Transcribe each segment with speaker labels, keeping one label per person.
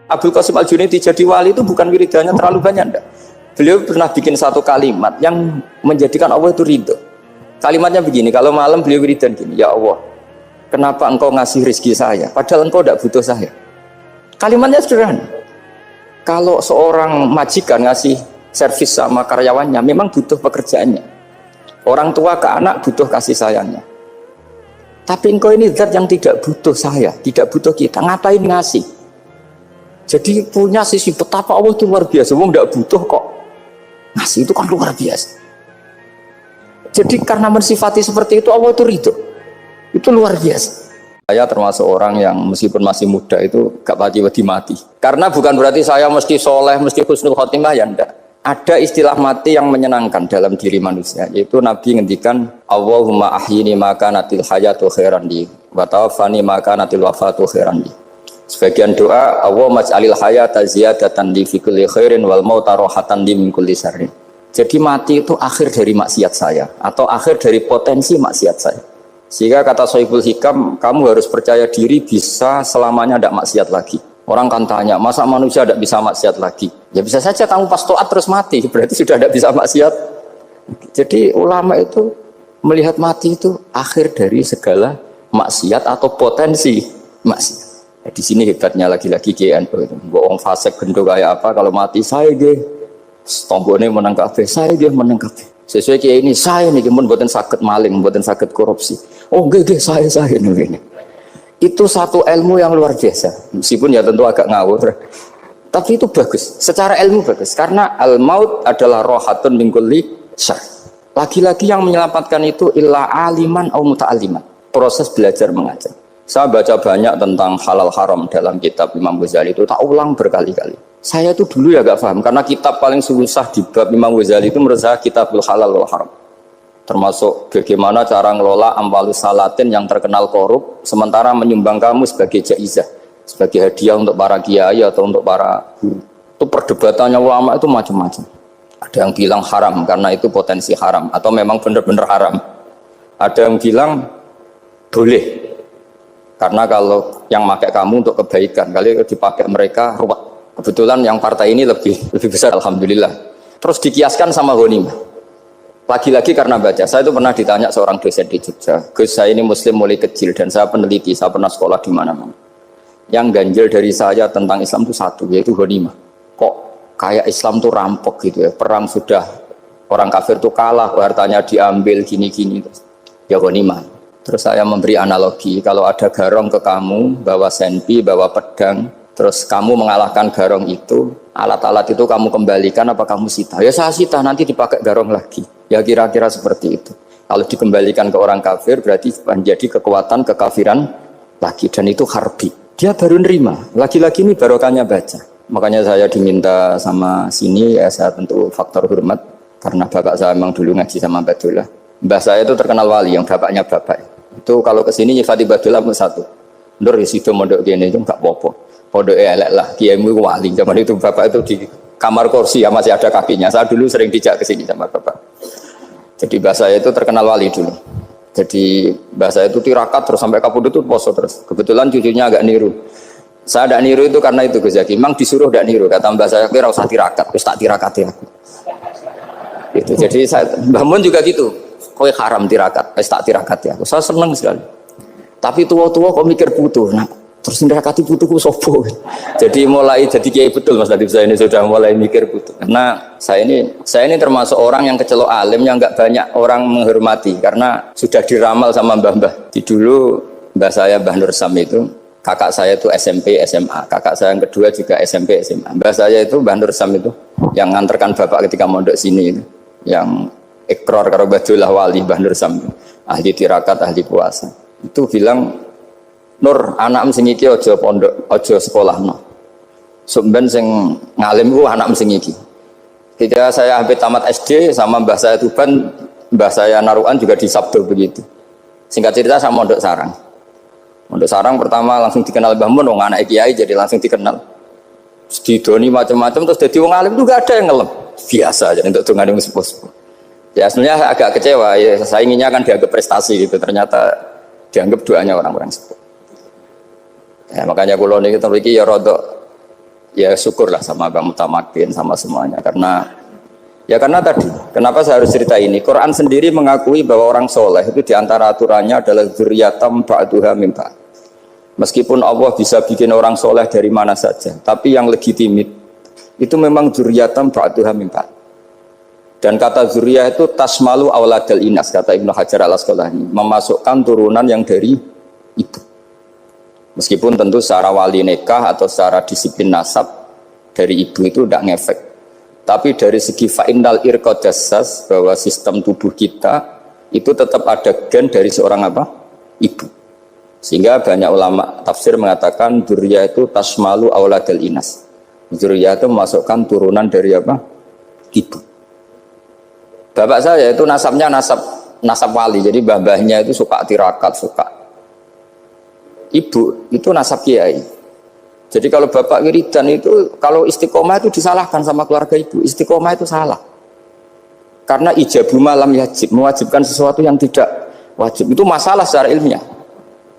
Speaker 1: Abdul Qasim Al-Junaidi jadi wali itu bukan wiridannya terlalu banyak, enggak. Beliau pernah bikin satu kalimat yang menjadikan Allah itu ridho. Kalimatnya begini, kalau malam beliau wiridan gini, ya Allah, kenapa engkau ngasih rezeki saya, padahal engkau tidak butuh saya. Kalimatnya sederhana. Kalau seorang majikan ngasih servis sama karyawannya, memang butuh pekerjaannya. Orang tua ke anak butuh kasih sayangnya. Tapi engkau ini zat yang tidak butuh saya, tidak butuh kita, ngapain ngasih? Jadi punya sisi betapa Allah itu luar biasa. Wong tidak butuh kok ngasih, itu kan luar biasa. Jadi karena mensifati seperti itu Allah itu ridho. Itu luar biasa. Saya termasuk orang yang meskipun masih muda itu gak pati-pati mati. Karena bukan berarti saya mesti soleh, mesti husnul khotimah, ya enggak. Ada istilah mati yang menyenangkan dalam diri manusia, yaitu Nabi ngendikan Allahumma ahyini maka natil hayatu khairan li wa tawaffani maka natil wafatu khairan li. Sebagian doa Allah maj'alil hayata ziyadatan li fi kulli khairin wal mauta rohatan li min kulli syarrin. Jadi mati itu akhir dari maksiat saya atau akhir dari potensi maksiat saya. Sehingga kata Sohibul Hikam, kamu harus percaya diri bisa selamanya tidak maksiat lagi. Orang kan tanya, masa manusia tidak bisa maksiat lagi? Ya bisa saja kamu pas toat terus mati, berarti sudah tidak bisa maksiat. Jadi ulama itu melihat mati itu akhir dari segala maksiat atau potensi maksiat. Ya, di sini hebatnya lagi-lagi GNU itu. Bohong fasik gendong kayak apa, kalau mati saya ge, tombone menang kabeh, saya ge menang kabeh. Sesuai kayak ini saya nih, kemudian buatan sakit maling, buatan sakit korupsi. Oh ge saya ini. Itu satu ilmu yang luar biasa, meskipun ya tentu agak ngawur, tapi itu bagus, secara ilmu bagus, karena al-maut adalah rohatun min kulli syarr. Lagi-lagi yang menyelamatkan itu illa aliman au muta'alliman, proses belajar mengajar. Saya baca banyak tentang halal haram dalam kitab Imam Ghazali itu, tak ulang berkali-kali. Saya itu dulu ya gak paham, karena kitab paling susah di bab Imam Ghazali itu menurut saya kitabul halal wal haram. Termasuk bagaimana cara ngelola amwalus salatin yang terkenal korup, sementara menyumbang kamu sebagai jaizah, sebagai hadiah untuk para kiai atau untuk para guru. Itu perdebatannya ulama itu macam-macam. Ada yang bilang haram karena itu potensi haram, atau memang benar-benar haram. Ada yang bilang boleh, karena kalau yang pakai kamu untuk kebaikan, kali dipakai mereka ruwet. Kebetulan yang partai ini lebih besar, alhamdulillah. Terus dikiaskan sama ghanimah. Lagi-lagi karena baca, saya itu pernah ditanya seorang dosen di Jogja, Gus saya ini muslim mulai kecil dan saya peneliti, saya pernah sekolah di mana-mana. Yang ganjil dari saya tentang Islam itu satu, yaitu ghanimah. Kok kayak Islam itu rampok gitu ya, perang sudah, orang kafir itu kalah, hartanya diambil gini-gini. Ya ghanimah. Terus saya memberi analogi, kalau ada garong ke kamu, bawa senpi, bawa pedang, terus kamu mengalahkan garong itu, alat-alat itu kamu kembalikan apa kamu sita? Ya saya sita, nanti dipakai garong lagi. Ya kira-kira seperti itu. Kalau dikembalikan ke orang kafir berarti menjadi kekuatan kekafiran lagi, dan itu harbi. Dia baru nerima. Lagi-lagi ini barokahnya baca. Makanya saya diminta sama sini, ya saya tentu faktor hormat karena bapak saya memang dulu ngaji sama Badullah. Mbah saya itu terkenal wali, yang bapaknya bapak. Itu kalau kesini nyifati Badullah pun satu. Nur disitu mondok gini itu enggak apa-apa. Pondok elek lah, kiaimu wali. Zaman itu bapak itu di kamar kursi ya masih ada kakinya. Saya dulu sering dijak ke sini sama bapak. Jadi mbah saya itu terkenal wali dulu. Jadi mbah saya itu tirakat terus sampai kapundhut itu poso terus. Kebetulan cucunya agak niru. Saya tidak niru itu karena itu Gus Zaki. Memang disuruh tidak niru. Kata mbah saya, kira usah tirakat, terus tak tirakati aku. Itu. Jadi saya, Mbah Mun juga gitu. Kowe haram tirakat, terus tak tirakati aku. Saya senang sekali. Tapi tua-tua kok mikir putu. Nah, terus nirakati putuku sopo. Jadi mulai jadi kiai betul Mas Nadif, saya ini sudah mulai mikir putu. Karena saya ini termasuk orang yang kecelok alim yang enggak banyak orang menghormati karena sudah diramal sama mbah-mbah. Di dulu mbah saya Mbah Nur Sam itu, kakak saya itu SMP SMA, kakak saya yang kedua juga SMP SMA. Mbah saya itu Mbah Nur Sam itu yang nganterkan bapak ketika mondok sini itu, yang ikrar karo Badullah wali Mbah Nur Sam, ahli tirakat, ahli puasa. Itu bilang, Nur, anak sing iki aja pondok, aja sekolah no. Sumben sing ngalim ku anak sing iki. Ketika saya hampir tamat SD sama mbah saya Tuban, mbah saya Narukan juga di Sabdo begitu. Singkat cerita saya mondok sarang. Mondok sarang pertama langsung dikenal Mbah Mun, wong anak kiai jadi langsung dikenal. Didoni macam-macam terus jadi wong alim itu gak ada yang ngelem. Biasa aja untuk dongane sepuh-sepuh. Ya sebenarnya saya agak kecewa ya, saya inginnya kan dianggap prestasi gitu, ternyata dianggap doanya orang-orang sepuh. Ya, makanya kalau ini kita ya rodok ya syukurlah sama Bang Mutamakin sama semuanya karena tadi kenapa saya harus cerita ini. Quran sendiri mengakui bahwa orang soleh itu diantara aturannya adalah dzurriyyatam ba'duha min ba'd. Meskipun Allah bisa bikin orang soleh dari mana saja, tapi yang legitimit itu memang dzurriyyatam ba'duha min ba'd. Dan kata zuriyah itu tasmalu auladal inas, kata Ibnu Hajar al-Asqalani, memasukkan turunan yang dari ibu. Meskipun tentu secara wali nikah atau secara disiplin nasab dari ibu itu tidak ngefek. Tapi dari segi fa'innal irqadassas, bahwa sistem tubuh kita itu tetap ada gen dari seorang apa? Ibu. Sehingga banyak ulama tafsir mengatakan zuriyah itu tasmalu auladal inas. Zuriyah itu memasukkan turunan dari apa? Ibu. Bapak saya itu nasabnya nasab wali, jadi babahnya itu suka tirakat, suka. Ibu itu nasab kiai. Jadi kalau bapak wiridan itu, kalau istiqomah itu disalahkan sama keluarga ibu. Istiqomah itu salah. Karena ijabu malam yajib, mewajibkan sesuatu yang tidak wajib. Itu masalah secara ilmiah.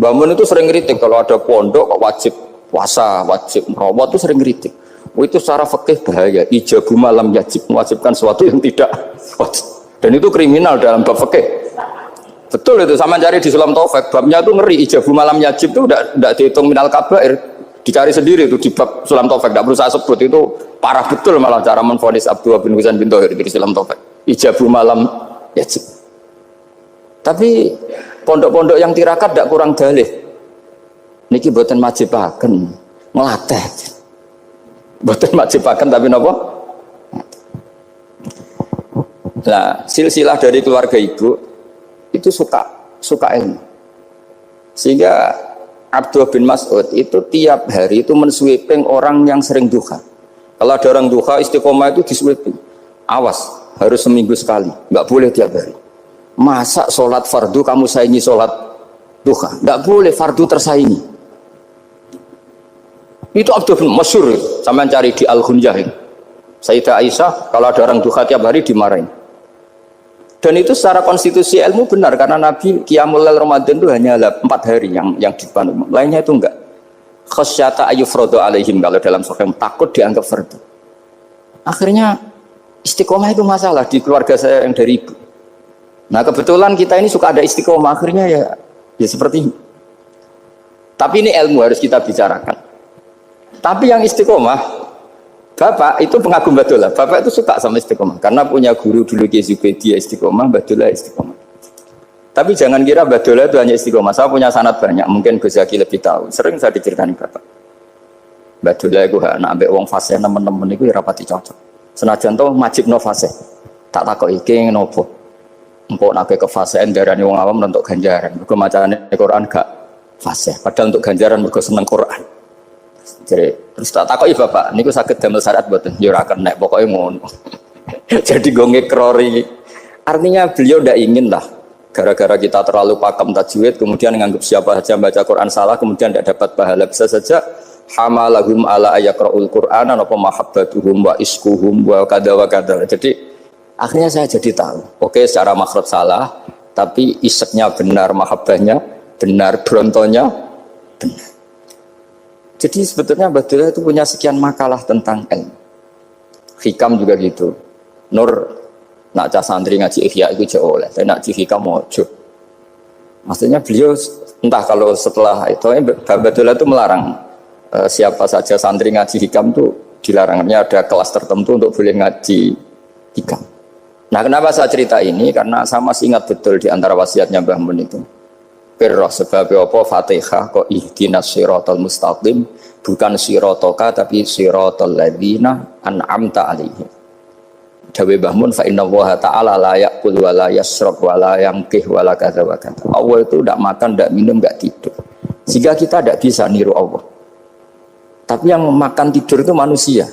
Speaker 1: Mbak Mun itu sering kritik kalau ada pondok kok wajib puasa, wajib merawat itu sering kritik. Itu secara fikih bahaya. Ijabu malam yajib, mewajibkan sesuatu yang tidak wajib. Dan itu kriminal dalam bab fikih. Betul itu, sama cari di Sulam Taufik, babnya itu ngeri. Ijabu malam yajib itu tidak dihitung minal kabair, dicari sendiri itu di bab Sulam Taufik, tidak perlu saya sebut. Itu parah betul malah cara menvonis Abdullah bin Husain bin Thohir di Sulam Taufik. Ijabu malam yajib. Tapi pondok-pondok yang tirakat tidak kurang dalih. Niki boten majibaken, ngelatih. Boten majibaken tapi napa? Nah, silsilah dari keluarga ibu itu suka ilmu. Sehingga Abdullah bin Mas'ud itu tiap hari itu mensweeping orang yang sering duha. Kalau ada orang duha istiqomah itu disweeping. Awas, harus seminggu sekali, nggak boleh tiap hari. Masa sholat fardu kamu saingi sholat duha? Nggak boleh, fardu tersaingi. Itu Abdullah bin Masyhur, sama cari di Al-Hunyah. Sayyidah Aisyah kalau ada orang duha tiap hari dimarahin. Dan itu secara konstitusi ilmu benar, karena Nabi Qiyamul Lail Ramadan itu hanya 4 hari yang dipandu. Lainnya itu enggak. Khasyata ayyufradu alaihim, kalau dalam Sahih takut dianggap fardu. Akhirnya istiqomah itu masalah di keluarga saya yang dari ibu. Nah kebetulan kita ini suka ada istiqomah, akhirnya ya seperti ini. Tapi ini ilmu harus kita bicarakan. Tapi yang istiqomah, Bapak itu pengagum Badolah. Bapak itu suka sama istiqomah karena punya guru dulu Ki Zubaidi istiqomah, Badolah istiqomah. Tapi jangan kira Badolah itu hanya istiqomah. Saya punya sanad banyak, mungkin Gus Zaki lebih tahu. Sering saya diceritakan Bapak. Badolah itu anak ambek wong fasih teman-teman itu ya rapati cocok. Senajan to majibno fasih. Tak takoki iki ngopo. Engko nek ke fasihan darani wong awam untuk ganjaran. Mergo macane Quran gak fasih. Padahal untuk ganjaran mergo seneng Quran. Jadi terus tak takoki Bapak, niku saged damel syarat mboten? Ya ora kenek, pokoke ngono. Jadi go ngekrori. Artinya beliau ndak ingin lah gara-gara kita terlalu pakem tajwid kemudian menganggap siapa saja baca Quran salah kemudian tidak dapat pahala. Bisa saja hamalahum ala ayaqraul Qur'ana apa mahabbatuhum wa iskuhum wa kada wa kada. Jadi akhirnya saya jadi tahu. Oke, secara makhraj salah, tapi iseknya benar, mahabbahnya benar, brontonya benar. Jadi sebetulnya Badolah itu punya sekian makalah tentang ilmu. Hikam juga gitu. Nur nak cah santri ngaji ihya itu jauh oleh, tapi nak ngaji hikam mojo. Maksudnya beliau entah kalau setelah itu Badolah itu melarang siapa saja santri ngaji hikam itu dilarangnya ada kelas tertentu untuk boleh ngaji hikam. Nah kenapa saya cerita ini? Karena saya masih ingat betul di antara wasiatnya Mbah Mun itu. Pirroh sebab apa Fatihah kok ihdinas siratal mustaqim, bukan siratoka tapi siratal ladzina an'amta alaihim. Dawe Mbah Mun fa inna Allaha ta'ala la ya'kul wa la yashrab wa la yanqih wa la kadza wa kadza. Allah itu tidak makan, tidak minum, tidak tidur. Sehingga kita tidak bisa niru Allah. Tapi yang makan tidur itu manusia.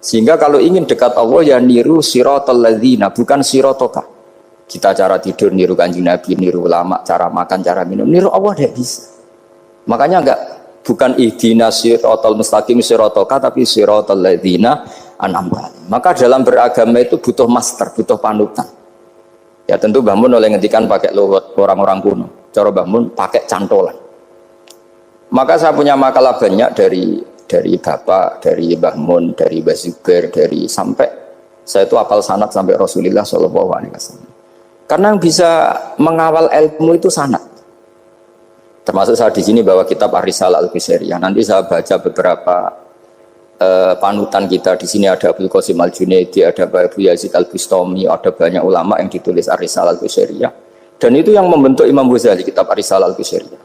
Speaker 1: Sehingga kalau ingin dekat Allah ya niru siratal ladzina, bukan siratoka. Kita cara tidur niru Kanjeng Nabi, niru ulama, cara makan, cara minum, niru Allah tidak bisa. Makanya bukan ihdinas siratal mustaqim siratoka tapi siratal ladzina an'amta. Maka dalam beragama itu butuh master, butuh panutan. Ya tentu Mbah Mun oleh ngendikan pakai luwet orang-orang kuno. Cara Mbah Mun pakai cantolan. Maka saya punya makalah banyak dari dari Bapak, dari Mbah Mun, dari Mbah Zubair, dari sampai saya itu hafal sanad sampai Rasulullah Shallallahu Alaihi Wasallam. Karena yang bisa mengawal ilmu itu sanad. Termasuk saya di sini bawa kitab Ar-Risalah Al-Qusairiyah. Nanti saya baca beberapa panutan kita. Di sini ada Abdul Qasim Al-Junaidi, ada Abu Yazid Al-Bustami, ada banyak ulama yang ditulis Ar-Risalah Al-Qusairiyah. Dan itu yang membentuk Imam Ghazali, kitab Ar-Risalah Al-Qusairiyah.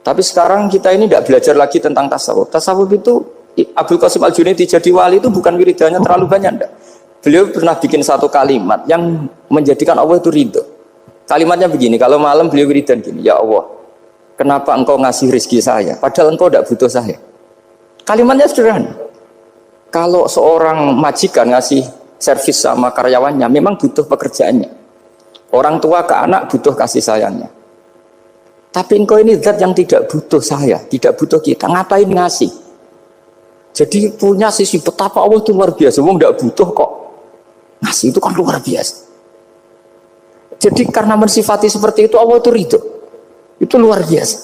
Speaker 1: Tapi sekarang kita ini tidak belajar lagi tentang tasawuf. Tasawuf itu Abdul Qasim Al-Junaidi jadi wali itu bukan wiridannya terlalu banyak, enggak. Beliau pernah bikin satu kalimat yang menjadikan Allah itu ridho. Kalimatnya begini, kalau malam beliau wiridan gini, ya Allah, kenapa engkau ngasih rezeki saya, padahal engkau tidak butuh saya. Kalimatnya sederhana. Kalau seorang majikan ngasih servis sama karyawannya, memang butuh pekerjaannya. Orang tua ke anak butuh kasih sayangnya. Tapi engkau ini zat yang tidak butuh saya, tidak butuh kita. Ngapain ngasih? Jadi punya sisi betapa Allah itu luar biasa. Wong tidak butuh kok. Ngasih itu kan luar biasa. Jadi karena mensifati seperti itu Allah itu ridho. Itu luar biasa.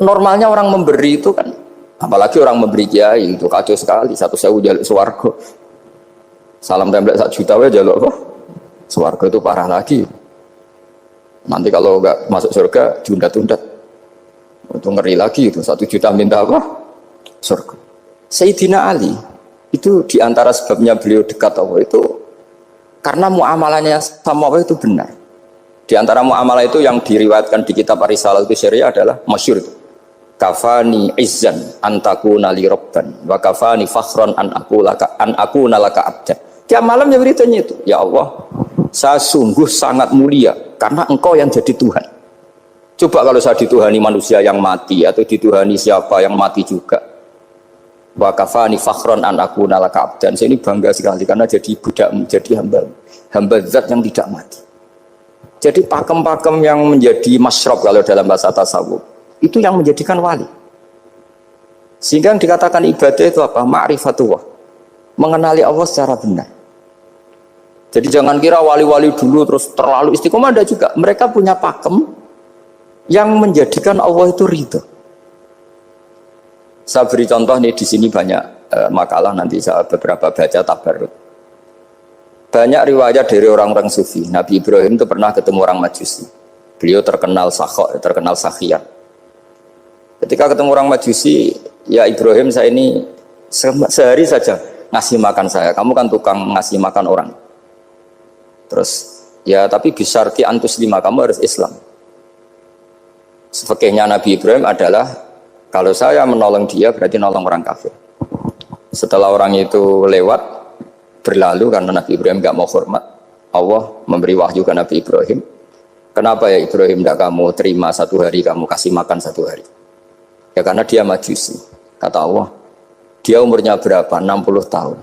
Speaker 1: Normalnya orang memberi itu kan, apalagi orang memberi kiai itu kacau sekali. 1.000 jaluk swarga. Salam template 1 juta wae jaluk apa? Swarga itu parah lagi. Nanti kalau enggak masuk surga diundat-undat. Itu ngeri lagi itu 1 juta minta apa? Surga. Sayyidina Ali itu diantara sebabnya beliau dekat Allah itu karena muamalahnya sama Allah itu benar. Di antara muamalah itu yang diriwayatkan di kitab Ar-Risalah Al-Qusairiyah adalah masyhur itu. Kafani izzan antakuna li rabban wa kafani fakhran an akuna laka abdan. Tiap malam ya beritanya itu, ya Allah, saya sungguh sangat mulia karena engkau yang jadi Tuhan. Coba kalau saya dituhani manusia yang mati atau dituhani siapa yang mati juga. Wa kafani fakhran an akuna laka abdan. Saya ini bangga sekali karena jadi budakmu, jadi hamba zat yang tidak mati. Jadi pakem-pakem yang menjadi masyrab kalau dalam bahasa tasawuf itu yang menjadikan wali. Sehingga yang dikatakan ibadah itu apa? Ma'rifatullah. Mengenali Allah secara benar. Jadi jangan kira wali-wali dulu terus terlalu istiqomah, ada juga. Mereka punya pakem yang menjadikan Allah itu ridho. Saya beri contoh nih di sini banyak makalah nanti saya beberapa baca tabarruk. Banyak riwayat dari orang-orang sufi. Nabi Ibrahim itu pernah ketemu orang Majusi. Beliau terkenal sakhok, terkenal sakhiyah. Ketika ketemu orang Majusi, ya Ibrahim saya ini sehari saja ngasih makan saya. Kamu kan tukang ngasih makan orang. Terus ya tapi bisyarti antus 5 kamu harus Islam. Fakihnya Nabi Ibrahim adalah kalau saya menolong dia berarti nolong orang kafir. Setelah orang itu lewat berlalu karena Nabi Ibrahim gak mau hormat, Allah memberi wahyu ke Nabi Ibrahim. Kenapa ya Ibrahim tidak kamu terima 1 hari, kamu kasih makan 1 hari? Ya karena dia Majusi. Kata Allah, dia umurnya berapa? 60 tahun.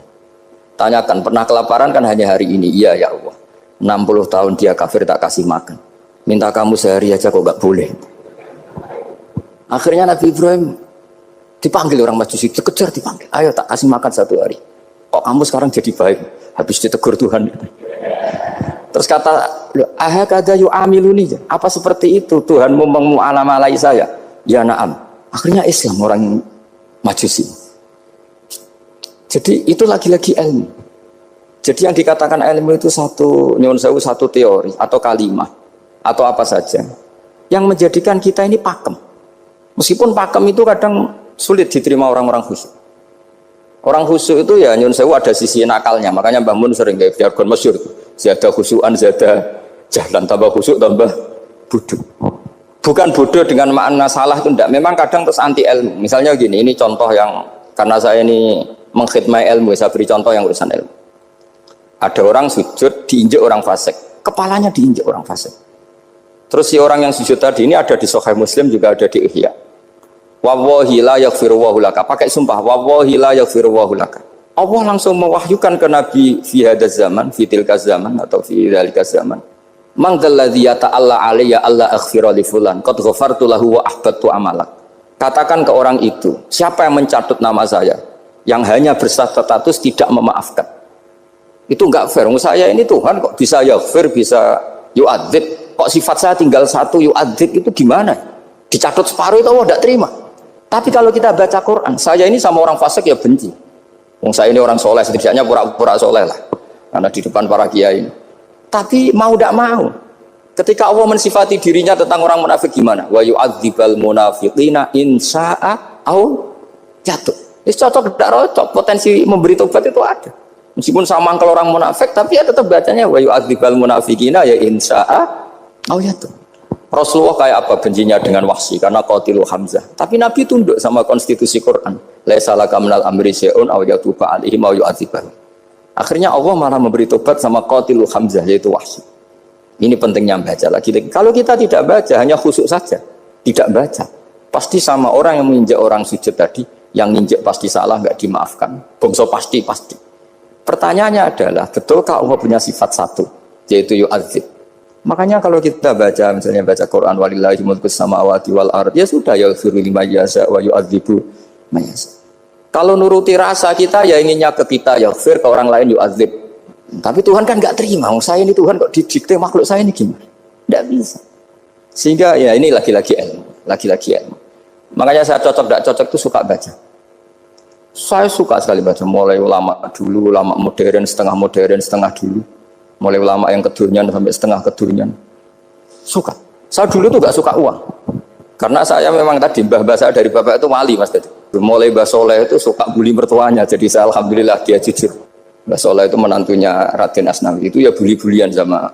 Speaker 1: Tanyakan, pernah kelaparan kan hanya hari ini? Iya ya Allah. 60 tahun dia kafir tak kasih makan. Minta kamu sehari aja kok gak boleh. Akhirnya Nabi Ibrahim dipanggil orang Majusi, dikejar dipanggil. Ayo tak kasih makan 1 hari. Kok kamu sekarang jadi baik? Habis ditegur Tuhan. Terus kata, ahakada yu'amiluni. Apa seperti itu Tuhanmu mengu'alamalai saya? Ya na'am. Akhirnya Islam orang Majusi. Jadi itu lagi-lagi ilmu. Jadi yang dikatakan ilmu itu satu teori atau kalimat atau apa saja yang menjadikan kita ini pakem. Meskipun pakem itu kadang sulit diterima orang-orang khusyuk. Orang khusyuk itu ya nyun sewu ada sisi nakalnya. Makanya Mbah Mun sering kayak jargon masyhur. Zada khusyuan, zada jahlan, tambah khusyuk tambah bodoh. Bukan bodoh dengan makna salah itu enggak. Memang kadang terus anti ilmu. Misalnya gini, ini contoh yang karena saya ini mengkhidmati ilmu, saya beri contoh yang urusan ilmu. Ada orang sujud diinjek orang fasik, kepalanya diinjek orang fasik. Terus si orang yang sujud tadi ini ada di Sahih Muslim, juga ada di Ihya. Wallahi la yaghfiru wa laka. Pakai sumpah, wallahi la yaghfiru wa laka. Allah langsung mewahyukan ke Nabi fi hadzal zaman, fi tilka zaman atau fi dzalika zaman. Man dzalladzi yata'alla alayya alla aghfira li fulan qad ghafartu lahu wa ahbattu amalak. Katakan ke orang itu, siapa yang mencatut nama saya yang hanya berstatus tidak memaafkan. Itu enggak fair. Saya ini Tuhan kok bisa yaghfir, bisa yu'adzib. Kok sifat saya tinggal 1 yu'adzib itu gimana? Dicatut separuh itu Allah tidak terima. Tapi kalau kita baca Quran, saya ini sama orang fasik ya benci. Wong saya ini orang soleh, setidaknya pura-pura soleh lah. Karena di depan para kiai. Tapi mau tidak mau, ketika Allah mensifati dirinya tentang orang munafik gimana? Wa yu'adzibal munafiqina in sya'a au yatub. Ini cocok tidak cocok, potensi memberi tobat itu ada. Meskipun sama kalau orang munafik, tapi ya tetap bacanya wa yu'adzibal munafiqina ya in sya'a au yatub. Rasulullah kayak apa bencinya dengan Wahsy karena qatilu Hamzah. Tapi Nabi tunduk sama konstitusi Quran. Laisa laka minal amri syai'un aw yatuba alaihim aw yu'adzibahum. Akhirnya Allah malah memberi tobat sama qatilu Hamzah yaitu Wahsy. Ini pentingnya baca lagi. Kalau kita tidak baca hanya khusyuk saja, tidak baca, pasti sama orang yang menginjak orang sujud tadi, yang nginjak pasti salah enggak dimaafkan. Bongso pasti. Pertanyaannya adalah, betulkah Allah punya sifat satu yaitu yu'adzib? Makanya kalau kita baca, misalnya baca Quran walillahi mulkus samawati wal ard, ya sudah yaghfiru liman yasha wa yu'adzibu man yasha. Kalau nuruti rasa kita ya inginnya ke kita yaghfir, ke orang lain yu'adzib. Tapi Tuhan kan enggak terima. Saya ini Tuhan kok didikte makhluk saya ini gimana? Enggak bisa. Sehingga ya ini lagi-lagi ilmu. Makanya saya cocok enggak cocok itu suka baca. Saya suka sekali baca, mulai ulama dulu, ulama modern, setengah dulu. Mulai ulama yang kedunian sampai setengah kedunian. Suka. Saya dulu tuh gak suka uang. Karena saya memang tadi mbah saya dari bapak itu wali Mas tadi. Mulai Mbah Soleh itu suka bully mertuanya. Jadi saya alhamdulillah dia jujur. Mbah Soleh itu menantunya Raden Asnawi. Itu ya bully-bulian sama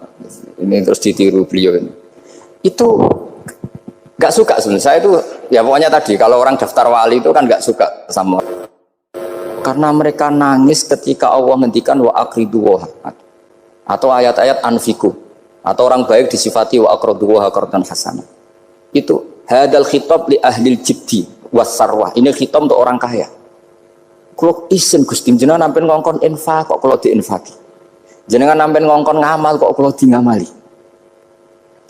Speaker 1: ini terus ditiru beliau ini. Itu gak suka sebenarnya. Saya itu ya pokoknya tadi kalau orang daftar wali itu kan gak suka sama. Karena mereka nangis ketika Allah ngendikan wa aqridu wa atau ayat-ayat anfiku atau orang baik disifati wa aqraduha qardan hasanah. Itu hadal khitab li ahlil jiddi wasarwah. Ini khitab untuk orang kaya. Kalau isin Gusti jenengan nampen ngongkon infak kok kalau diinfaki. Jenengan nampen ngongkon ngamal kok kalau di ngamali.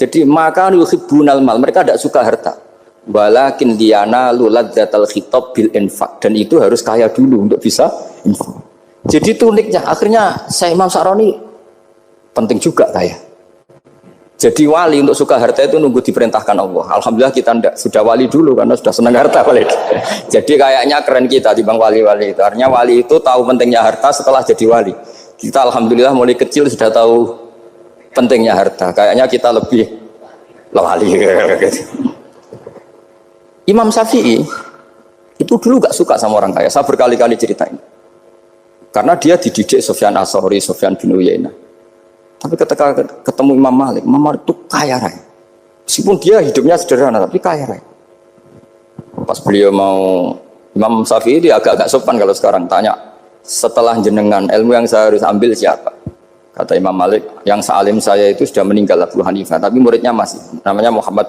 Speaker 1: Jadi maka yuhibbunal mal, mereka tidak suka harta. Walakin liyana luladzatal khitab bil infak, dan itu harus kaya dulu untuk bisa infak. Jadi itu uniknya. Akhirnya saya Imam Sa'roni penting juga kaya. Jadi wali untuk suka harta itu nunggu diperintahkan Allah. Alhamdulillah kita enggak, sudah wali dulu karena sudah senang harta wali. Jadi kayaknya keren kita dibanding wali-wali itu. Artinya wali itu tahu pentingnya harta setelah jadi wali. Kita alhamdulillah mulai kecil sudah tahu pentingnya harta. Kayaknya kita lebih wali. Imam Syafi'i itu dulu gak suka sama orang kaya. Saya berkali-kali ceritain. Karena dia dididik Sufyan As-Tsauri, Sufyan bin Uyainah. Tapi ketika ketemu Imam Malik itu kaya raya. Meskipun dia hidupnya sederhana, tapi kaya raya. Pas beliau mau, Imam Syafi'i dia agak-agak sopan kalau sekarang tanya, setelah jenengan ilmu yang saya harus ambil siapa? Kata Imam Malik, yang sealim saya itu sudah meninggal Abu Hanifah, tapi muridnya masih, namanya Muhammad